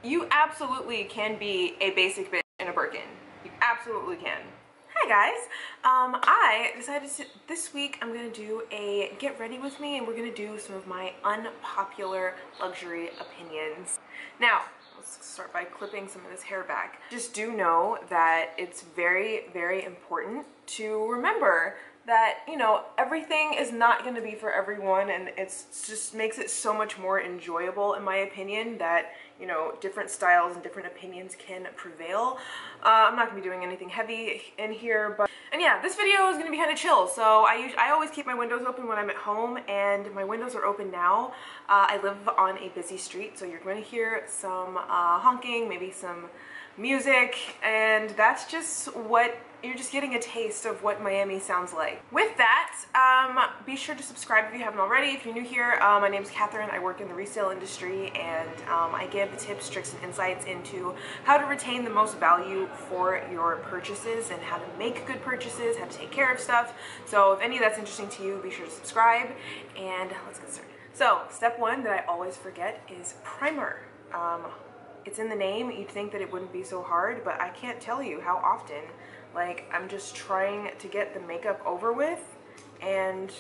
You absolutely can be a basic bitch in a Birkin. You absolutely can. Hi guys, I decided this week I'm gonna do a get ready with me, and we're gonna do some of my unpopular luxury opinions. Now, let's start by clipping some of this hair back. Just do know that it's very, very important to remember that, you know, everything is not going to be for everyone, and it's just makes it so much more enjoyable, in my opinion, that, you know, different styles and different opinions can prevail. I'm not going to be doing anything heavy in here, but, and yeah, this video is going to be kind of chill. So I always keep my windows open when I'm at home, and my windows are open now. I live on a busy street, so you're going to hear some honking, maybe some music, and that's just what you're just getting a taste of what Miami sounds like. With that, be sure to subscribe if you haven't already. If you're new here, my name is Catherine. I work in the resale industry, and I give tips, tricks, and insights into how to retain the most value for your purchases and how to make good purchases, how to take care of stuff. So if any of that's interesting to you, be sure to subscribe, and let's get started. So step one that I always forget is primer. It's in the name. You'd think that it wouldn't be so hard, but I can't tell you how often, like, I'm just trying to get the makeup over with and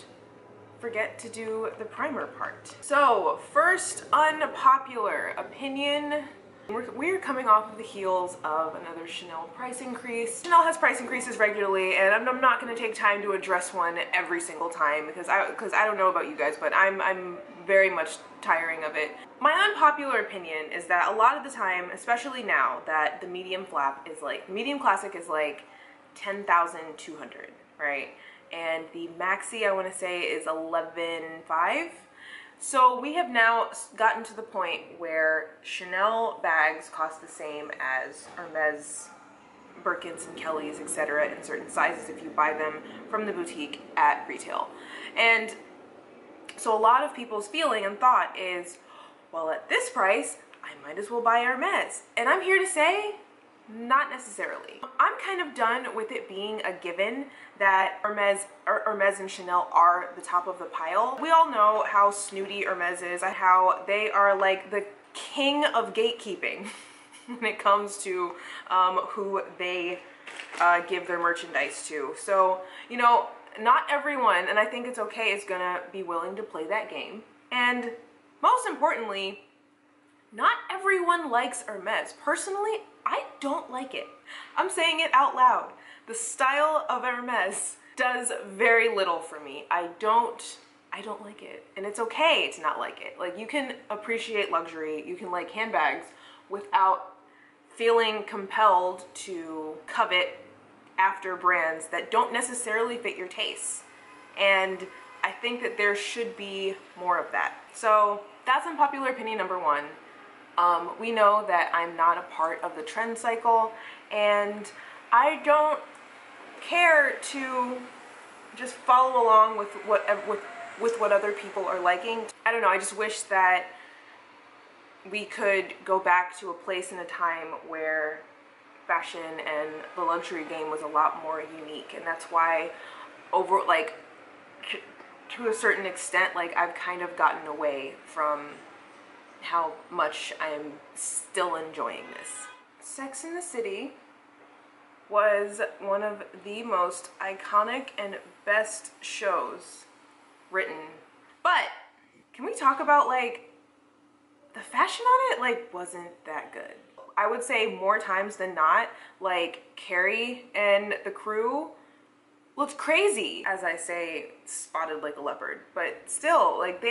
forget to do the primer part. So first unpopular opinion. We're coming off of the heels of another Chanel price increase. Chanel has price increases regularly, and I'm not going to take time to address one every single time because I don't know about you guys, but I'm very much tiring of it. My unpopular opinion is that a lot of the time, especially now, that the medium flap is like, medium classic is like 10,200, right? And the maxi, I want to say, is 11,500. So we have now gotten to the point where Chanel bags cost the same as Hermes, Birkins and Kellys, etc. in certain sizes if you buy them from the boutique at retail. And so a lot of people's feeling and thought is, well, at this price, I might as well buy Hermes. And I'm here to say, not necessarily. I'm kind of done with it being a given that Hermes and Chanel are the top of the pile. We all know how snooty Hermes is, how they are like the king of gatekeeping when it comes to who they give their merchandise to. So, you know, not everyone, and I think it's okay, is gonna be willing to play that game. And most importantly, not everyone likes Hermes. Personally, I don't like it. I'm saying it out loud. The style of Hermes does very little for me. I don't like it. And it's okay to not like it. Like, you can appreciate luxury, you can like handbags without feeling compelled to covet after brands that don't necessarily fit your tastes. And I think that there should be more of that. So that's unpopular opinion number one. We know that I'm not a part of the trend cycle, and I don't care to just follow along with what other people are liking. I don't know, I just wish that we could go back to a place and a time where fashion and the luxury game was a lot more unique, and that's why to a certain extent, like, I've kind of gotten away from how much I'm still enjoying this. Sex and the City was one of the most iconic and best shows written. But can we talk about, like, the fashion on it? Like, wasn't that good. I would say more times than not, like, Carrie and the crew looked crazy. As I say, spotted like a leopard, but still, like,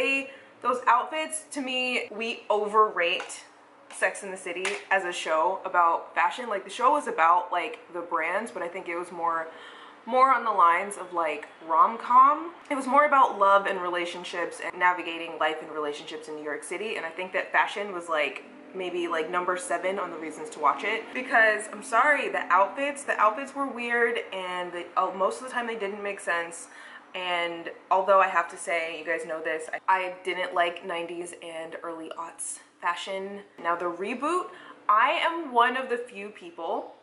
those outfits, to me, we overrate Sex and the City as a show about fashion. Like, the show was about, like, the brands, but I think it was more on the lines of, like, rom-com. It was more about love and relationships and navigating life and relationships in New York City, and I think that fashion was, like, maybe like number 7 on the reasons to watch it, because I'm sorry, the outfits were weird, and most of the time they didn't make sense. And although I have to say, you guys know this, I didn't like 90s and early aughts fashion. Now the reboot, I am one of the few people,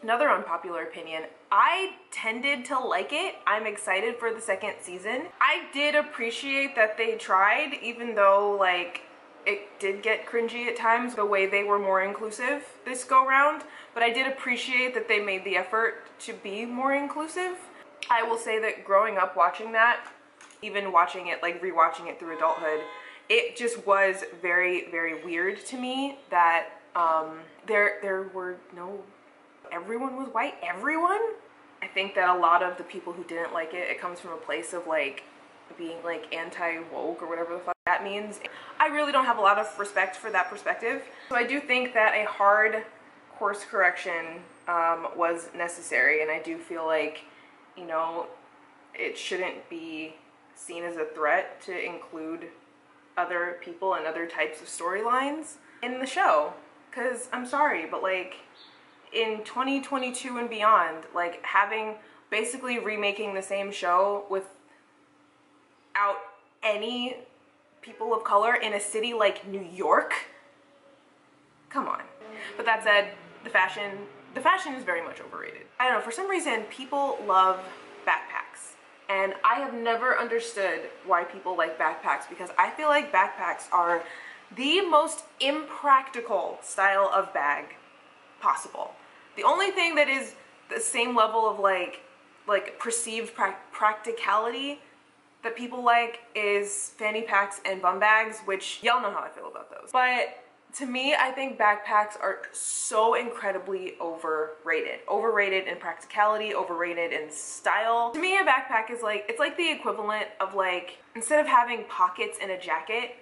another unpopular opinion, I tended to like it. I'm excited for the second season. I did appreciate that they tried, even though, like, it did get cringy at times, the way they were more inclusive this go round, but I did appreciate that they made the effort to be more inclusive. I will say that growing up watching that, even watching it, like rewatching it through adulthood, it just was very, very weird to me that there were no, everyone was white, everyone? I think that a lot of the people who didn't like it, it comes from a place of like being like anti-woke or whatever the fuck that means. I really don't have a lot of respect for that perspective. So I do think that a hard course correction was necessary, and I do feel like, you know, it shouldn't be seen as a threat to include other people and other types of storylines in the show. Because I'm sorry, but like in 2022 and beyond, like having basically remaking the same show without any people of color in a city like New York, come on. But that said, the fashion is very much overrated. I don't know, for some reason people love backpacks, and I have never understood why people like backpacks, because I feel like backpacks are the most impractical style of bag possible. The only thing that is the same level of like perceived practicality that people like is fanny packs and bum bags, which y'all know how I feel about those. But to me, I think backpacks are so incredibly overrated. Overrated in practicality, overrated in style. To me, a backpack is like, it's like the equivalent of like, instead of having pockets in a jacket,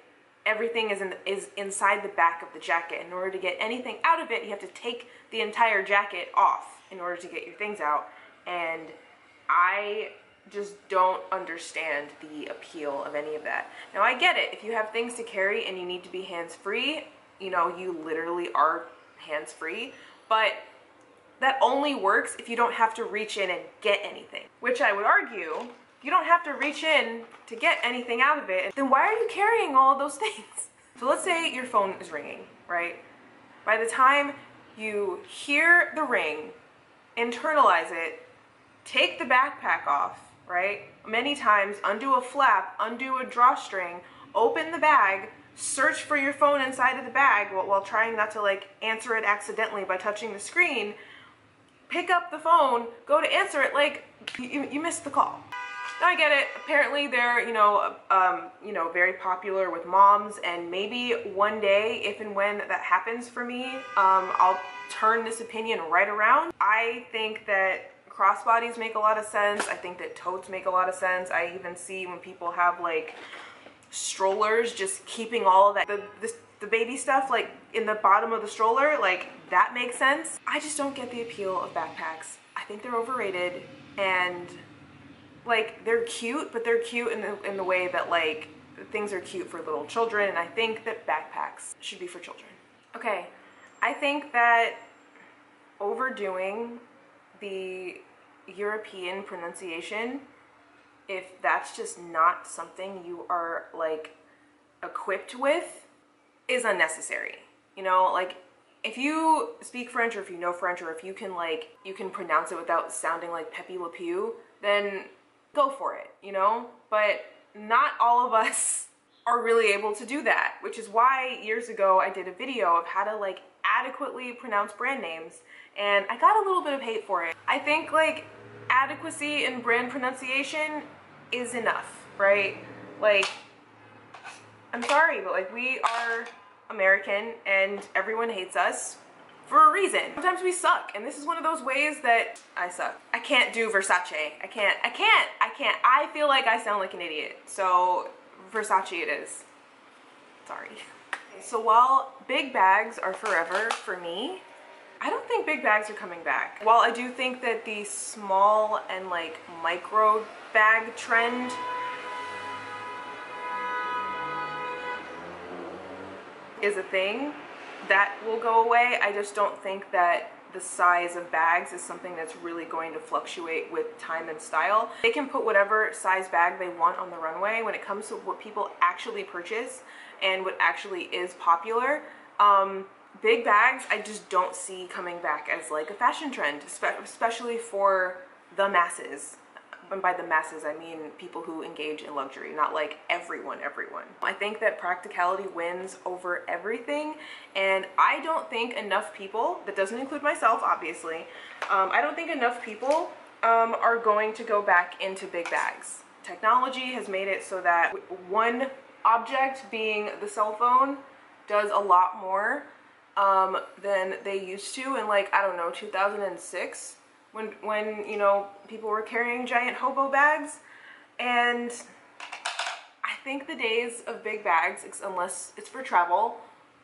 everything is inside the back of the jacket. In order to get anything out of it, you have to take the entire jacket off in order to get your things out. And I just don't understand the appeal of any of that. Now I get it, if you have things to carry and you need to be hands-free, you know, you literally are hands-free, but that only works if you don't have to reach in and get anything. Which I would argue, if you don't have to reach in to get anything out of it, then why are you carrying all of those things? So let's say your phone is ringing, right? By the time you hear the ring, internalize it, take the backpack off, right? Many times undo a flap, undo a drawstring, open the bag, search for your phone inside of the bag while trying not to like answer it accidentally by touching the screen, pick up the phone, go to answer it, like you missed the call. Now I get it, apparently they're, you know, very popular with moms, and maybe one day, if and when that happens for me, I'll turn this opinion right around. I think that crossbodies make a lot of sense. I think that totes make a lot of sense. I even see when people have like strollers, just keeping all of that, the baby stuff like in the bottom of the stroller, like that makes sense. I just don't get the appeal of backpacks. I think they're overrated, and like they're cute, but they're cute in the way that like things are cute for little children, and I think that backpacks should be for children. Okay, I think that overdoing the European pronunciation, if that's just not something you are like equipped with, is unnecessary. You know, like if you speak French, or if you know French, or if you can pronounce it without sounding like Pepe Le Pew, then go for it, you know? But not all of us are really able to do that, which is why years ago I did a video of how to like adequately pronounce brand names, and I got a little bit of hate for it. I think like adequacy in brand pronunciation is enough, right? Like, I'm sorry, but like we are American and everyone hates us for a reason. Sometimes we suck, and this is one of those ways that I suck. I can't do Versace. I can't. I feel like I sound like an idiot, so Versace it is. Sorry. So while big bags are forever for me, I don't think big bags are coming back. While I do think that the small and like micro bag trend is a thing that will go away, I just don't think that the size of bags is something that's really going to fluctuate with time and style. They can put whatever size bag they want on the runway. When it comes to what people actually purchase and what actually is popular, big bags I just don't see coming back as like a fashion trend, especially for the masses. and by the masses, I mean people who engage in luxury, not like everyone. I think that practicality wins over everything, and I don't think enough people, that doesn't include myself, obviously, I don't think enough people are going to go back into big bags. Technology has made it so that one object, being the cell phone, does a lot more than they used to in, like, I don't know, 2006, when you know, people were carrying giant hobo bags. And I think the days of big bags, unless it's for travel,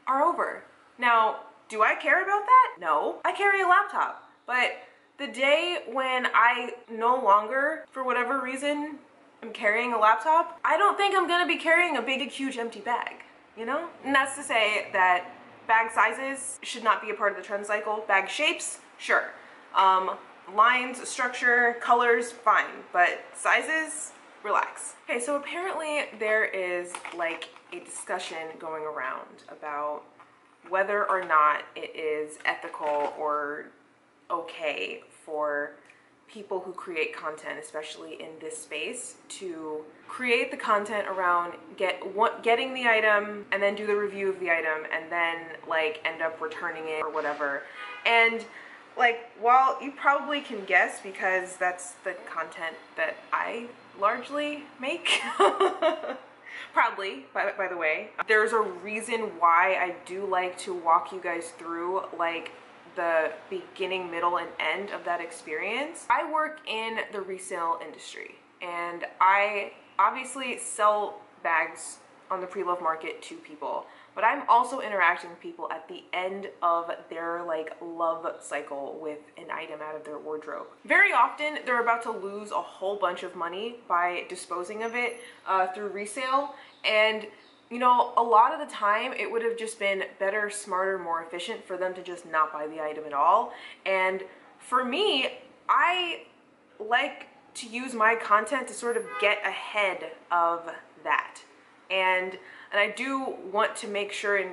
are over. Now, do I care about that? No. I carry a laptop, but the day when I no longer, for whatever reason, am carrying a laptop, I don't think I'm gonna be carrying a big, huge, empty bag, you know? And that's to say that bag sizes should not be a part of the trend cycle. Bag shapes, sure. Lines, structure, colors, fine. But sizes, relax. Okay, so apparently there is like a discussion going around about whether or not it is ethical or okay for people who create content, especially in this space, to create the content around getting the item and then do the review of the item and then like end up returning it or whatever. And like, while you probably can guess, because that's the content that I largely make, probably, by the way, there's a reason why I do like to walk you guys through like the beginning, middle, and end of that experience. I work in the resale industry, and I obviously sell bags on the pre-love market to people, but I'm also interacting with people at the end of their like love cycle with an item out of their wardrobe. Very often they're about to lose a whole bunch of money by disposing of it through resale, and you know, a lot of the time it would have just been better, smarter, more efficient for them to just not buy the item at all. And for me, I like to use my content to sort of get ahead of that. And I do want to make sure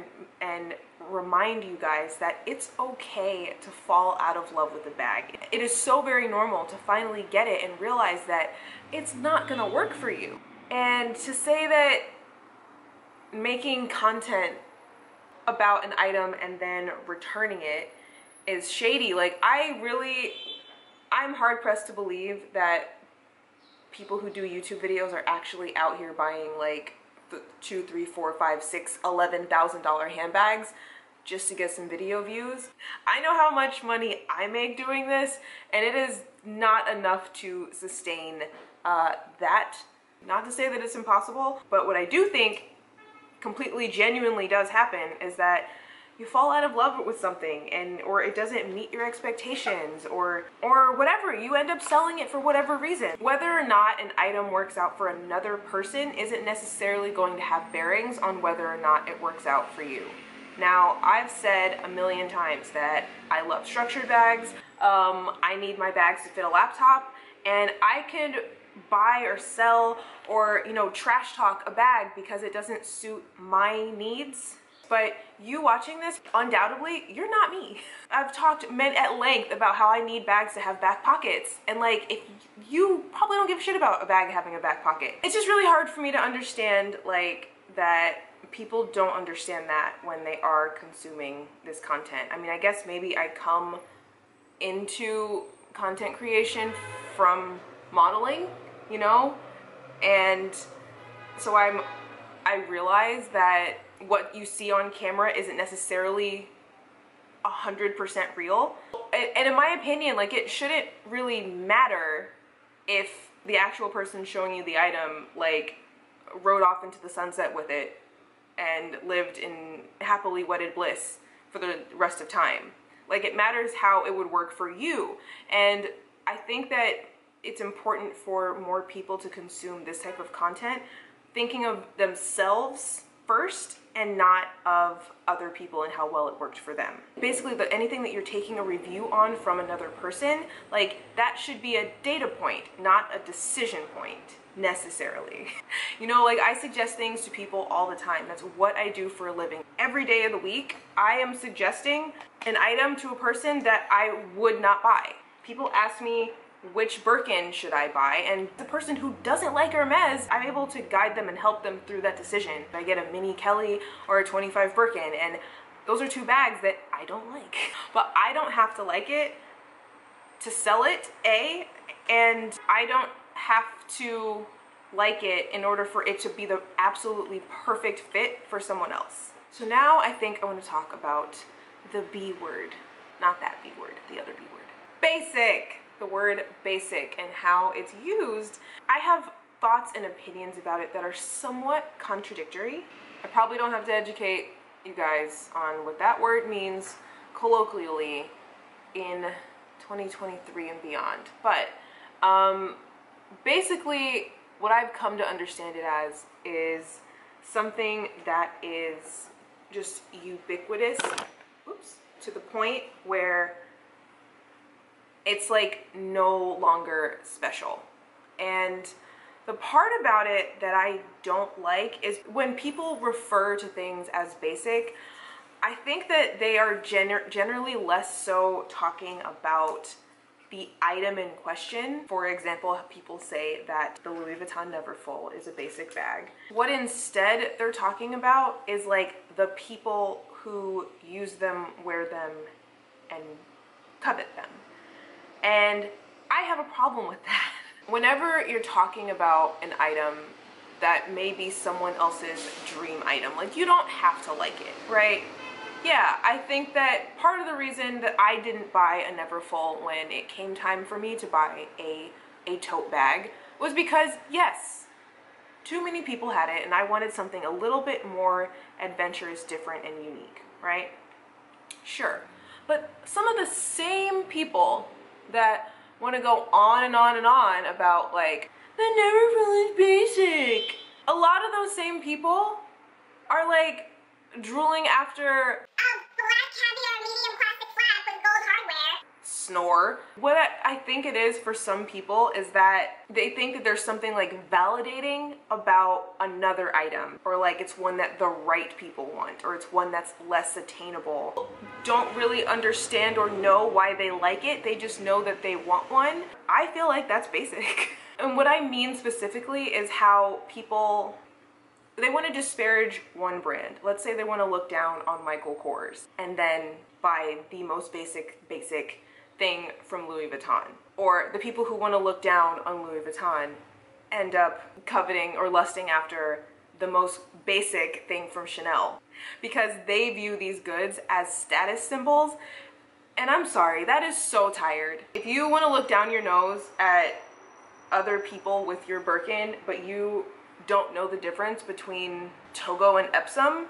and remind you guys that it's okay to fall out of love with a bag. It is so very normal to finally get it and realize that it's not gonna work for you. And to say that making content about an item and then returning it is shady, like, I'm hard pressed to believe that people who do YouTube videos are actually out here buying like the $2,000, $3,000, $4,000, $5,000, $6,000, $11,000 handbags just to get some video views. I know how much money I make doing this, and it is not enough to sustain that. Not to say that it's impossible, but what I do think completely genuinely does happen is that you fall out of love with something, or it doesn't meet your expectations, or whatever. You end up selling it for whatever reason. Whether or not an item works out for another person isn't necessarily going to have bearings on whether or not it works out for you. Now, I've said a million times that I love structured bags. I need my bags to fit a laptop, and I could buy or sell or, you know, trash talk a bag because it doesn't suit my needs. But you watching this, undoubtedly, you're not me. I've talked at length about how I need bags to have back pockets. And like, if you probably don't give a shit about a bag having a back pocket. It's just really hard for me to understand like that people don't understand that when they are consuming this content. I mean, I guess maybe I come into content creation from modeling, you know? And so I realize that what you see on camera isn't necessarily 100% real. And in my opinion, like, it shouldn't really matter if the actual person showing you the item like rode off into the sunset with it and lived in happily wedded bliss for the rest of time. Like, it matters how it would work for you. And I think that it's important for more people to consume this type of content thinking of themselves first and not of other people and how well it worked for them. Basically, anything that you're taking a review on from another person, like, that should be a data point, not a decision point necessarily. You know, like, I suggest things to people all the time. That's what I do for a living. Every day of the week, I am suggesting an item to a person that I would not buy. People ask me which Birkin should I buy, and the person who doesn't like Hermes, I'm able to guide them and help them through that decision. I get a mini Kelly or a 25 Birkin, and those are two bags that I don't like. But I don't have to like it to sell it, A, and I don't have to like it in order for it to be the absolutely perfect fit for someone else. So now I think I want to talk about the B word. Not that B word, the other B word. Basic! The word basic and how it's used. I have thoughts and opinions about it that are somewhat contradictory. I probably don't have to educate you guys on what that word means colloquially in 2023 and beyond. But basically what I've come to understand it as is something that is just ubiquitous, to the point where it's like no longer special. And the part about it that I don't like is when people refer to things as basic, I think that they are generally less so talking about the item in question. For example, people say that the Louis Vuitton Neverfull is a basic bag. What instead they're talking about is like the people who use them, wear them, and covet them. And I have a problem with that. Whenever you're talking about an item that may be someone else's dream item, like you don't have to like it, right? Yeah, I think that part of the reason that I didn't buy a Neverfull when it came time for me to buy a tote bag was because, yes, too many people had it and I wanted something a little bit more adventurous, different, and unique, right? Sure. But some of the same people that want to go on and on and on about like, the Neverfull is basic. A lot of those same people are like drooling after black caviar medium plastic flat with gold hardware. Snore. What I think it is for some people is that they think that there's something like validating about another item, or like it's one that the right people want, or it's one that's less attainable. Don't really understand or know why they like it, they just know that they want one. I feel like that's basic. And what I mean specifically is how people, they want to disparage one brand. Let's say they want to look down on Michael Kors and then buy the most basic thing from Louis Vuitton. Or the people who want to look down on Louis Vuitton end up coveting or lusting after the most basic thing from Chanel, because they view these goods as status symbols. And I'm sorry, that is so tired. If you want to look down your nose at other people with your Birkin, but you don't know the difference between Togo and Epsom,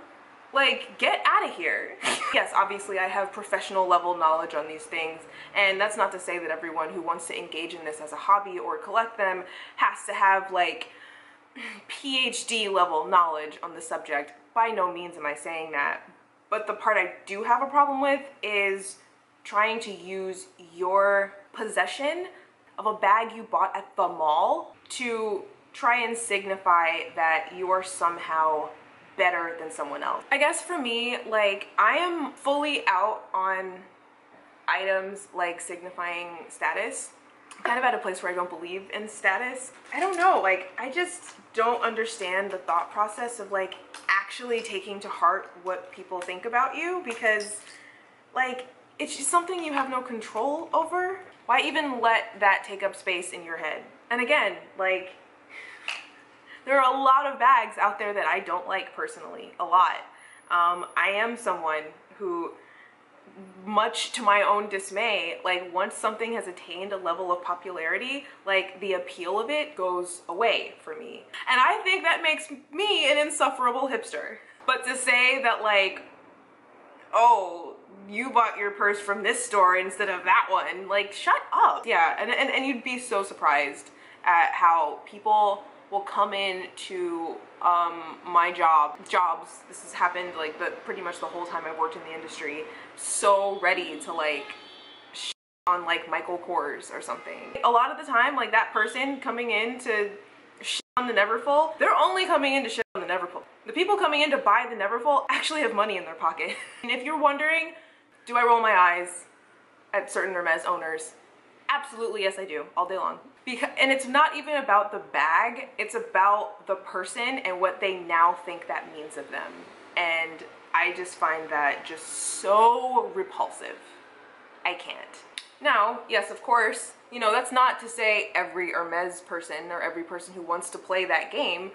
like, get out of here. Yes, obviously I have professional level knowledge on these things, and that's not to say that everyone who wants to engage in this as a hobby or collect them has to have like PhD level knowledge on the subject. By no means am I saying that. But the part I do have a problem with is trying to use your possession of a bag you bought at the mall to try and signify that you are somehow better than someone else. I guess for me, like, I am fully out on items like signifying status. I'm kind of at a place where I don't believe in status. I don't know, like, I just don't understand the thought process of like actually taking to heart what people think about you, because like, it's just something you have no control over. Why even let that take up space in your head? And again, like, there are a lot of bags out there that I don't like personally, a lot. I am someone who, much to my own dismay, like once something has attained a level of popularity, like the appeal of it goes away for me. And I think that makes me an insufferable hipster. But to say that like, oh, you bought your purse from this store instead of that one, like, shut up. Yeah, and you'd be so surprised at how people will come in to my jobs. This has happened like pretty much the whole time I've worked in the industry, so ready to like shit on like Michael Kors or something. A lot of the time, like that person coming in to shit on the Neverfull, they're only coming in to shit on the Neverfull. The people coming in to buy the Neverfull actually have money in their pocket. And if you're wondering, do I roll my eyes at certain Hermes owners? Absolutely, yes, I do, all day long. And it's not even about the bag, it's about the person and what they now think that means of them. And I just find that just so repulsive. I can't. Now, yes, of course, you know, that's not to say every Hermes person or every person who wants to play that game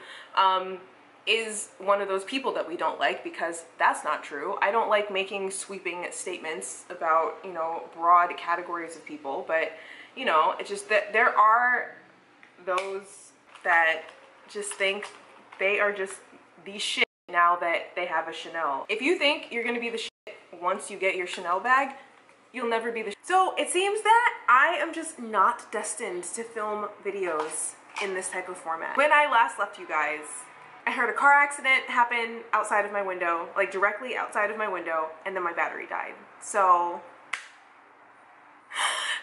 is one of those people that we don't like, because that's not true. I don't like making sweeping statements about, you know, broad categories of people, but, you know, it's just that there are those that just think they are just the shit now that they have a Chanel. If you think you're gonna be the shit once you get your Chanel bag, you'll never be the shit. So it seems that I am just not destined to film videos in this type of format. When I last left you guys, I heard a car accident happen outside of my window, like directly outside of my window, and then my battery died. So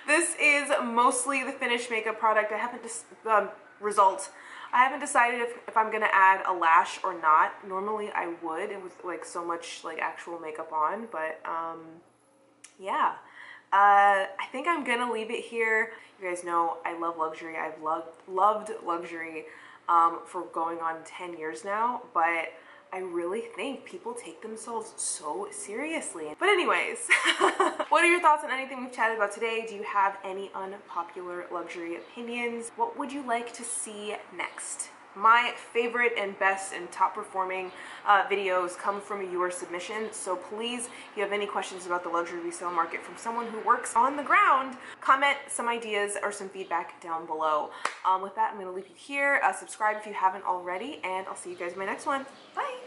this is mostly the finished makeup product. I haven't I haven't decided if I'm gonna add a lash or not. Normally I would, and with like so much like actual makeup on, but yeah. I think I'm gonna leave it here. You guys know I love luxury. I've loved luxury for going on 10 years now, but I really think people take themselves so seriously. But anyways, what are your thoughts on anything we've chatted about today? Do you have any unpopular luxury opinions? What would you like to see next? My favorite and best and top performing videos come from your submissions, so please, if you have any questions about the luxury resale market from someone who works on the ground, comment some ideas or some feedback down below. With that, I'm going to leave you here. Subscribe if you haven't already, and I'll see you guys in my next one. Bye!